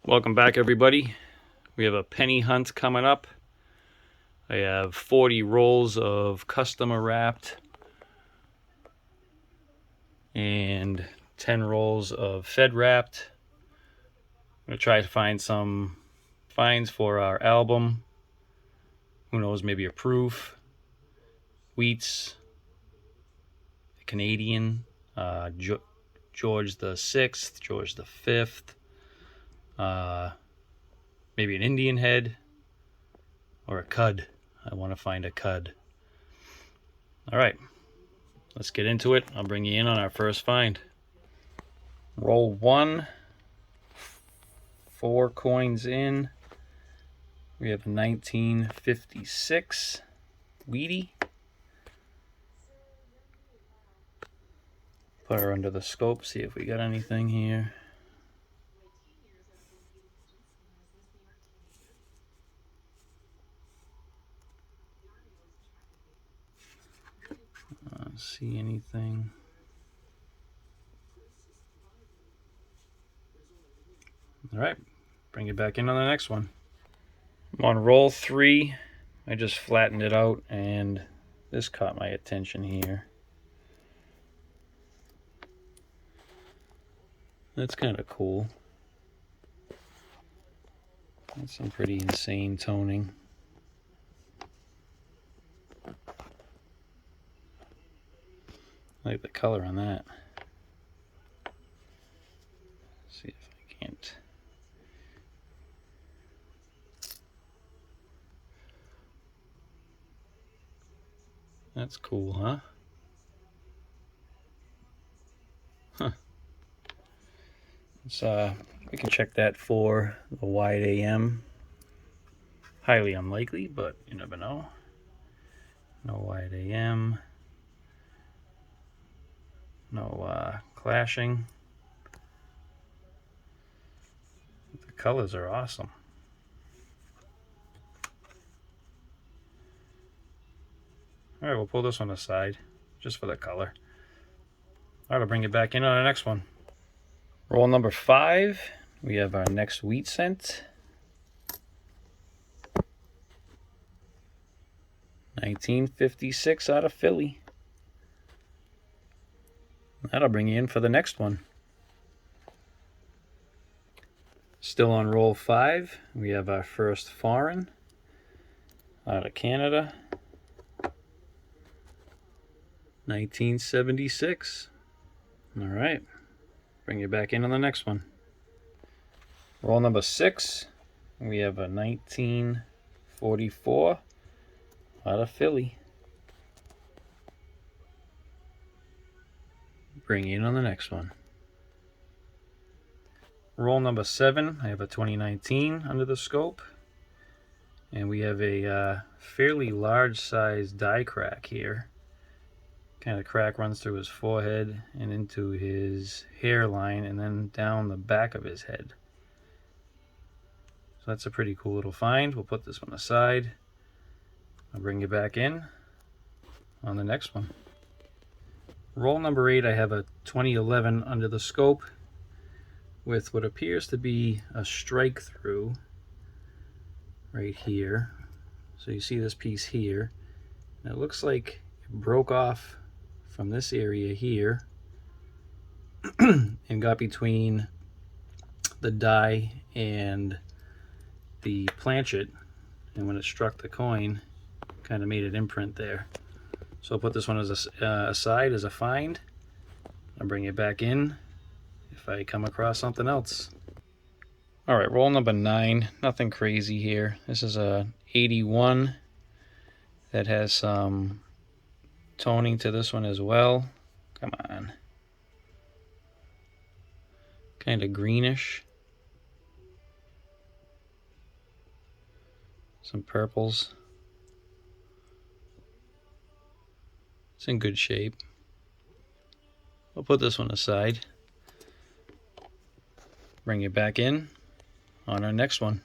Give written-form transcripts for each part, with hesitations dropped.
Welcome back, everybody. We have a penny hunt coming up. I have 40 rolls of customer wrapped and 10 rolls of Fed wrapped. I'm going to try to find some finds for our album. Who knows, maybe a proof. Wheats, Canadian, George the 6th, George the 5th, maybe an Indian head, or a cud. I want to find a cud. All right, let's get into it. I'll bring you in on our first find. Roll 1, 4 coins in. We have a 1956 Wheatie. Put her under the scope, see if we got anything here. See anything? All right, bring it back in on the next one. I'm on roll 3. I just flattened it out and this caught my attention here. That's kind of cool. That's some pretty insane toning. I like the color on that. Let's see if I can't. That's cool, huh? Huh. Let's, we can check that for the wide AM. Highly unlikely, but you never know. No wide AM. No clashing. The colors are awesome. All right, we'll pull this one aside just for the color. All right, I'll bring it back in on the next one. Roll number 5. We have our next wheat cent. 1956 out of Philly. That'll bring you in for the next one. Still on roll 5, we have our first foreign out of Canada. 1976. All right, bring you back in on the next one. Roll number 6, we have a 1944 out of Philly. Bring you in on the next one. Roll number 7, I have a 2019 under the scope. And we have a fairly large size die crack here. Kind of crack runs through his forehead and into his hairline and then down the back of his head. So that's a pretty cool little find. We'll put this one aside. I'll bring you back in on the next one. Roll number 8, I have a 2011 under the scope with what appears to be a strike through right here. So you see this piece here. And it looks like it broke off from this area here and got between the die and the planchet, and when it struck the coin, kind of made an imprint there. So I'll put this one as aside as a find. I'll bring it back in if I come across something else. All right, roll number 9. Nothing crazy here. This is a 81 that has some toning to this one as well. Come on. Kind of greenish. Some purples. It's in good shape. I'll put this one aside. Bring it back in on our next one.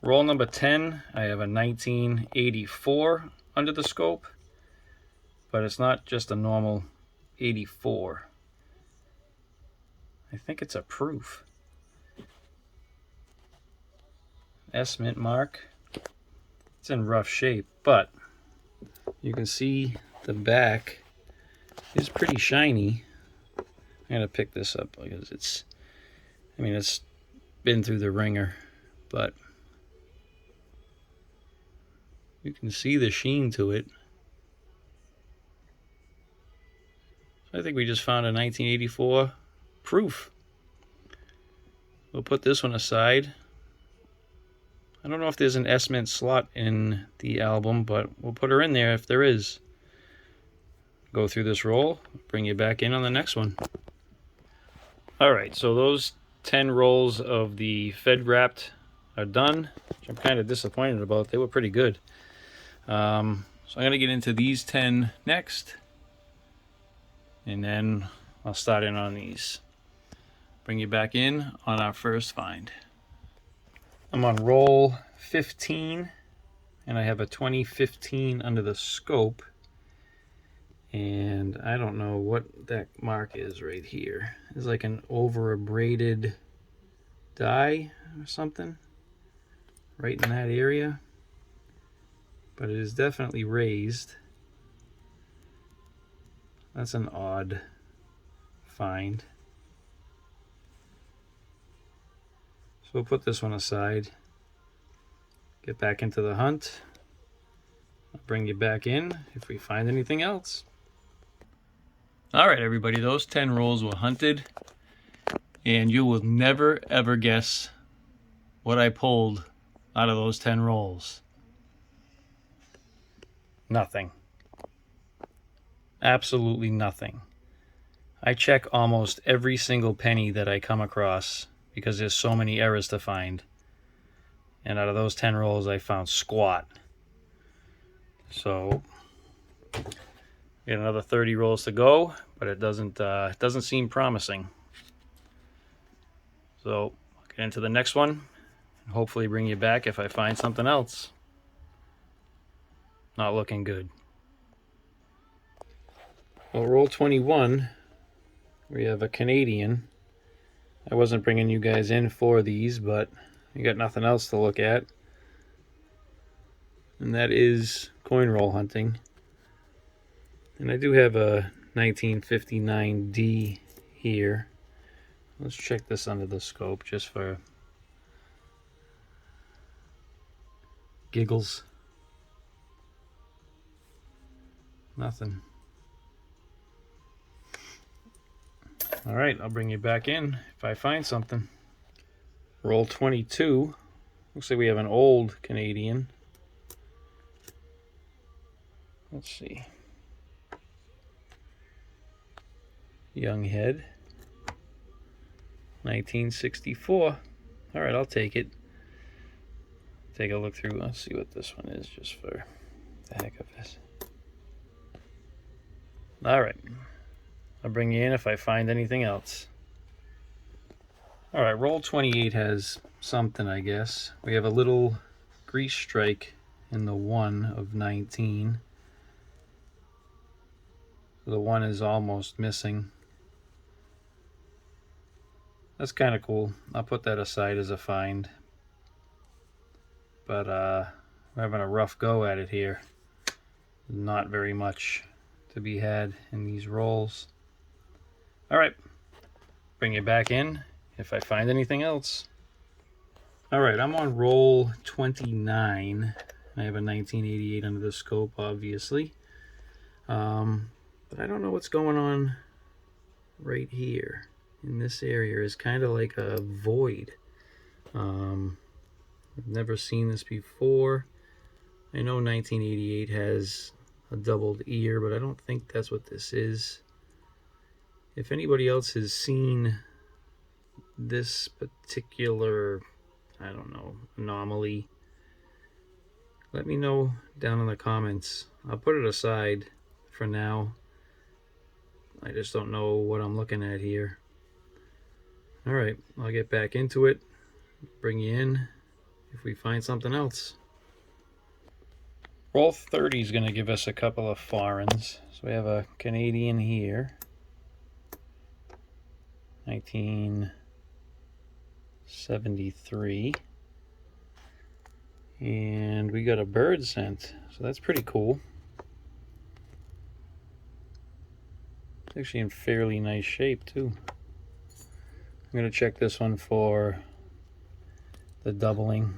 Roll number 10, I have a 1984 under the scope, but it's not just a normal 84. I think it's a proof. S-mint mark. It's in rough shape, but you can see the back is pretty shiny. I'm gonna pick this up because it's been through the ringer, but you can see the sheen to it. So I think we just found a 1984 proof. We'll put this one aside. I don't know if there's an S-mint slot in the album, but we'll put her in there if there is. Go through this roll, bring you back in on the next one. Alright, so those 10 rolls of the Fed wrapped are done, which I'm kind of disappointed about. They were pretty good. So I'm going to get into these 10 next, and then I'll start in on these. Bring you back in on our first find. I'm on roll 15, and I have a 2015 under the scope, and I don't know what that mark is right here. It's like an over abraded die or something right in that area, but it is definitely raised. That's an odd find. So we'll put this one aside, get back into the hunt. I'll bring you back in if we find anything else. Alright everybody, those 10 rolls were hunted, and you will never ever guess what I pulled out of those 10 rolls. Nothing. Absolutely nothing. I check almost every single penny that I come across because there's so many errors to find. And out of those 10 rolls, I found squat. So, we got another 30 rolls to go, but it doesn't seem promising. So, I'll get into the next one and hopefully bring you back if I find something else. Not looking good. Well, roll 21, we have a Canadian. I wasn't bringing you guys in for these, but you got nothing else to look at. And that is coin roll hunting. And I do have a 1959D here. Let's check this under the scope just for giggles. Nothing. Alright, I'll bring you back in if I find something. Roll 22. Looks like we have an old Canadian. Let's see. Young head. 1964. Alright, I'll take it. Take a look through. Let's see what this one is just for the heck of this. Alright. I'll bring you in if I find anything else. Alright, roll 28 has something, I guess. We have a little grease strike in the 1 of 19. The 1 is almost missing. That's kind of cool. I'll put that aside as a find. But we're having a rough go at it here. Not very much to be had in these rolls. Alright, bring you back in if I find anything else. Alright, I'm on roll 29. I have a 1988 under the scope, obviously. But I don't know what's going on right here. In this area is kind of like a void. I've never seen this before. I know 1988 has a doubled ear, but I don't think that's what this is. If anybody else has seen this particular, I don't know, anomaly, let me know down in the comments. I'll put it aside for now. I just don't know what I'm looking at here. Alright, I'll get back into it, bring you in if we find something else. Roll 30 is going to give us a couple of foreigns. So we have a Canadian here. 1973. And we got a bird scent, so that's pretty cool. It's actually in fairly nice shape too. I'm going to check this one for the doubling.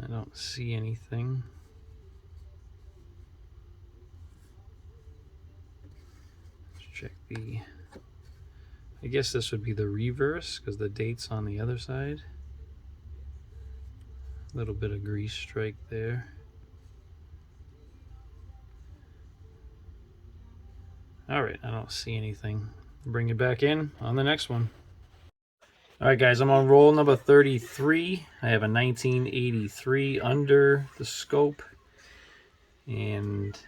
I don't see anything. Let's check the... I guess this would be the reverse because the date's on the other side. A little bit of grease strike there. Alright, I don't see anything. Bring it back in on the next one. Alright guys, I'm on roll number 33. I have a 1983 under the scope. And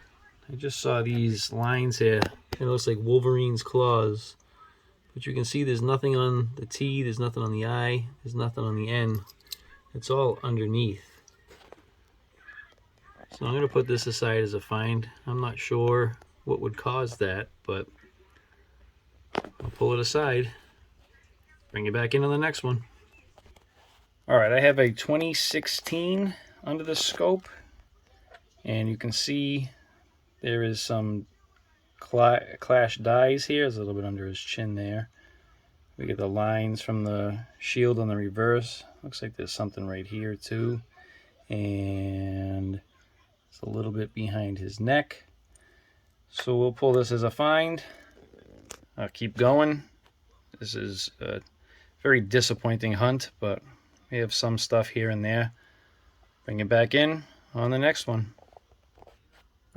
I just saw these lines here. It looks like Wolverine's claws. But you can see there's nothing on the T, there's nothing on the I, there's nothing on the N. It's all underneath. So I'm going to put this aside as a find. I'm not sure what would cause that, but I'll pull it aside. Bring it back into the next one. Alright, I have a 2016 under the scope. And you can see there is some clash dies here. There's a little bit under his chin there. We get the lines from the shield on the reverse. Looks like there's something right here too. And it's a little bit behind his neck. So we'll pull this as a find. I'll keep going. This is a very disappointing hunt, but we have some stuff here and there. Bring it back in on the next one.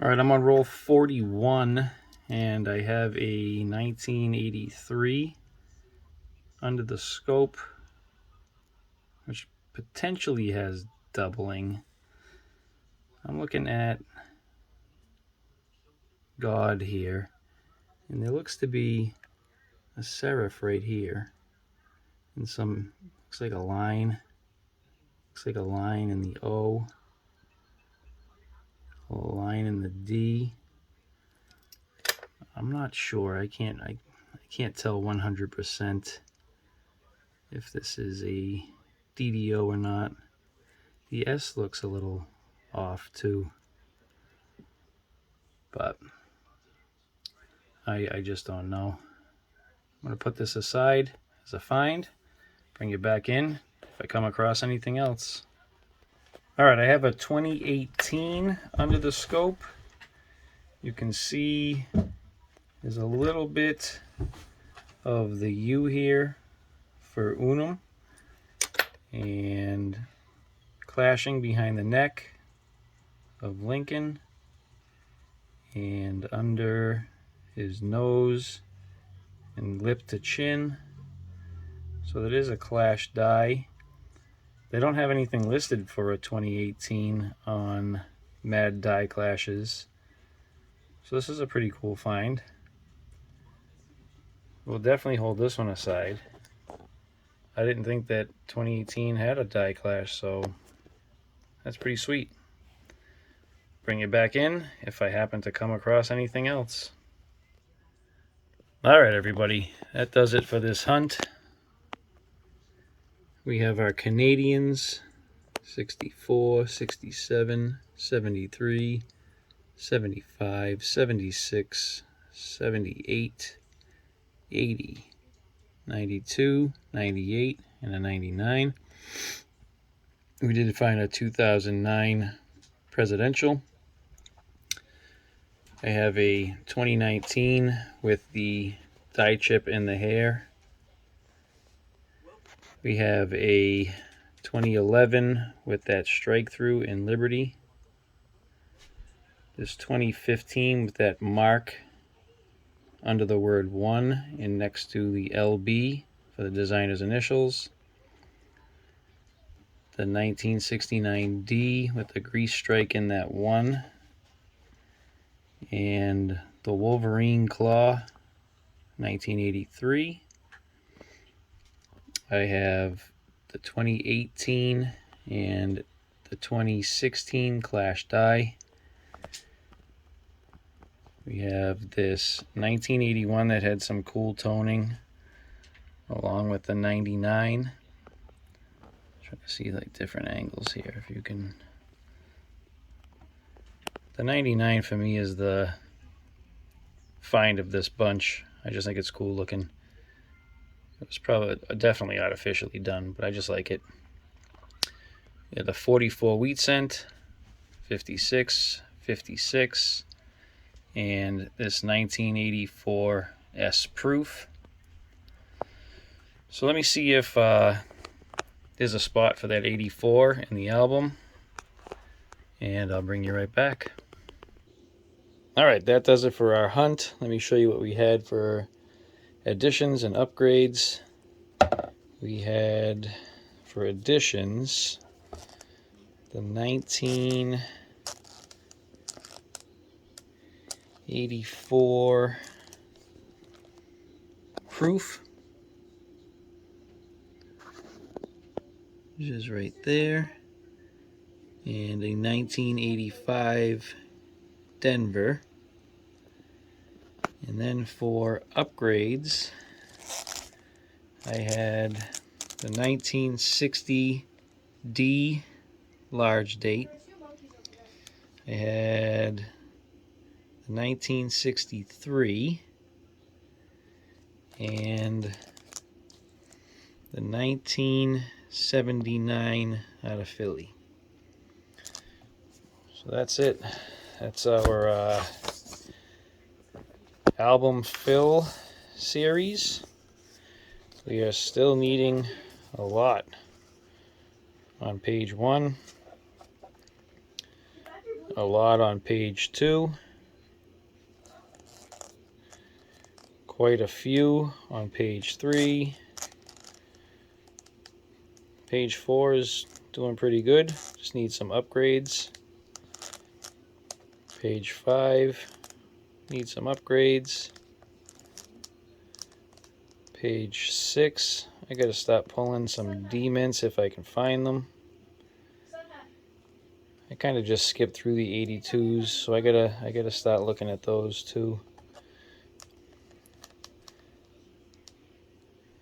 Alright, I'm on roll 41, and I have a 1983 under the scope, which potentially has doubling. I'm looking at God here, and there looks to be a serif right here, and some, looks like a line in the O, a line in the D. I'm not sure. I can't tell 100% if this is a DDO or not. The S looks a little off too, but I just don't know. I'm going to put this aside as a find, bring it back in if I come across anything else. Alright, I have a 2018 under the scope. You can see there's a little bit of the U here for unum, and clashing behind the neck of Lincoln, and under his nose and lip to chin. So that is a clash die. They don't have anything listed for a 2018 on Mad Die Clashes. So this is a pretty cool find. We'll definitely hold this one aside. I didn't think that 2018 had a die clash, so that's pretty sweet. Bring it back in if I happen to come across anything else. Alright everybody, that does it for this hunt. We have our Canadians, 64, 67, 73, 75, 76, 78, 80, 92, 98, and a 99. We did find a 2009 presidential. I have a 2019 with the die chip in the hair. We have a 2011 with that strike through in Liberty. This 2015 with that mark under the word 1 and next to the LB for the designer's initials. The 1969D with the grease strike in that 1. And the Wolverine Claw, 1983. I have the 2018 and the 2016 Clash Die. We have this 1981 that had some cool toning along with the 99. Trying to see like different angles here. If you can, the 99 for me is the find of this bunch. I just think it's cool looking. It was probably definitely artificially done, but I just like it. Yeah, the 44 wheat cent, 56, 56, and this 1984 S proof. So let me see if there's a spot for that 84 in the album, and I'll bring you right back. Alright, that does it for our hunt. Let me show you what we had for additions and upgrades. We had, for additions, the 1984 proof, which is right there, and a 1985 Denver. And then for upgrades, I had the 1960 D large date. I had the 1963 and the 1979 out of Philly. So that's it. That's our album fill series. We are still needing a lot on page 1, a lot on page 2, quite a few on page 3. Page 4 is doing pretty good, just needs some upgrades. Page 5 needs some upgrades. Page 6, I gotta stop pulling some D-mints if I can find them. I kind of just skipped through the 82s, so I gotta start looking at those too.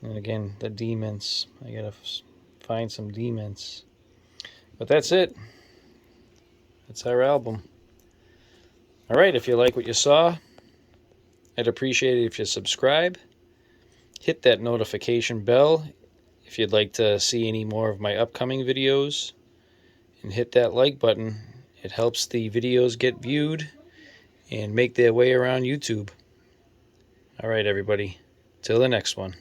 And again, the D-mints, I gotta find some D-mints. But that's it. That's our album. Alright, if you like what you saw, I'd appreciate it if you subscribe. Hit that notification bell if you'd like to see any more of my upcoming videos. And hit that like button. It helps the videos get viewed and make their way around YouTube. Alright everybody, till the next one.